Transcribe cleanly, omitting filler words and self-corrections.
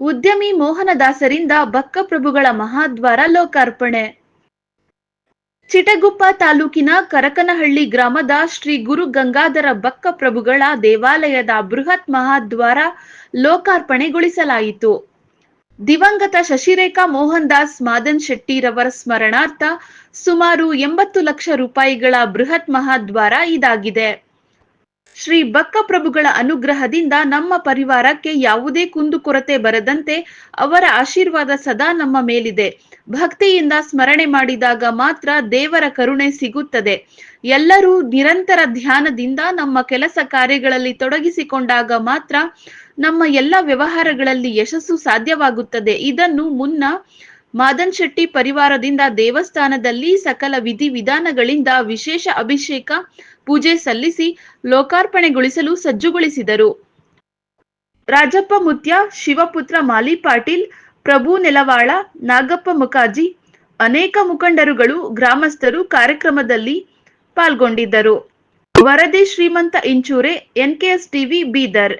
ಉದ್ಯಮಿ ಮೋಹನದಾಸರಿಂದ ಬಕ್ಕಪ್ರಭುಗಳ ಮಹಾದ್ವಾರ ಲೋಕಾರ್ಪಣೆ. ಚಿಟಗುಪ್ಪ ತಾಲೂಕಿನ ಕರಕನಹಳ್ಳಿ ಗ್ರಾಮದ ಶ್ರೀ ಗುರು ಗಂಗಾಧರ ಬಕ್ಕಪ್ರಭುಗಳ ದೇವಾಲಯದ ಬೃಹತ್ ಮಹಾದ್ವಾರ ಲೋಕಾರ್ಪಣೆಗೊಳಿಸಲಾಯಿತು. ದಿವಂಗತ ಶಶಿರೇಖಾ ಮೋಹನ್ದಾಸ್ ಮಾದನ್ ಶೆಟ್ಟಿರವರ ಸ್ಮರಣಾರ್ಥ ಸುಮಾರು 80 ಲಕ್ಷ ರೂಪಾಯಿಗಳ ಬೃಹತ್ ಮಹಾದ್ವಾರ ಇದಾಗಿದೆ. ಶ್ರೀ ಬಕ್ಕಪ್ರಭುಗಳ ಅನುಗ್ರಹದಿಂದ ನಮ್ಮ ಪರಿವಾರಕ್ಕೆ ಯಾವುದೇ ಕುಂದುಕೊರತೆ ಬರದಂತೆ ಅವರ ಆಶೀರ್ವಾದ ಸದಾ ನಮ್ಮ ಮೇಲಿದೆ. ಭಕ್ತಿಯಿಂದ ಸ್ಮರಣೆ ಮಾಡಿದಾಗ ಮಾತ್ರ ದೇವರ ಕರುಣೆ ಸಿಗುತ್ತದೆ. ಎಲ್ಲರೂ ನಿರಂತರ ಧ್ಯಾನದಿಂದ ನಮ್ಮ ಕೆಲಸ ಕಾರ್ಯಗಳಲ್ಲಿ ತೊಡಗಿಸಿಕೊಂಡಾಗ ಮಾತ್ರ ನಮ್ಮ ಎಲ್ಲ ವ್ಯವಹಾರಗಳಲ್ಲಿ ಯಶಸ್ಸು ಸಾಧ್ಯವಾಗುತ್ತದೆ. ಇದನ್ನು ಮುನ್ನ ಮಾದನ್ ಶೆಟ್ಟಿ ಪರಿವಾರದಿಂದ ದೇವಸ್ಥಾನದಲ್ಲಿ ಸಕಲ ವಿಧಿವಿಧಾನಗಳಿಂದ ವಿಶೇಷ ಅಭಿಷೇಕ ಪೂಜೆ ಸಲ್ಲಿಸಿ ಲೋಕಾರ್ಪಣೆಗೊಳಿಸಲು ಸಜ್ಜುಗೊಳಿಸಿದರು. ರಾಜಪ್ಪ ಮುತ್ಯ, ಶಿವಪುತ್ರ ಮಾಲಿ ಪಾಟೀಲ್, ಪ್ರಭು ನೆಲವಾಳ, ನಾಗಪ್ಪ ಮುಖಾಜಿ, ಅನೇಕ ಮುಖಂಡರುಗಳು, ಗ್ರಾಮಸ್ಥರು ಕಾರ್ಯಕ್ರಮದಲ್ಲಿ ಪಾಲ್ಗೊಂಡಿದ್ದರು. ವರದಿ ಶ್ರೀಮಂತ ಇಂಚೂರೆ, NKS ಟಿವಿ, ಬೀದರ್.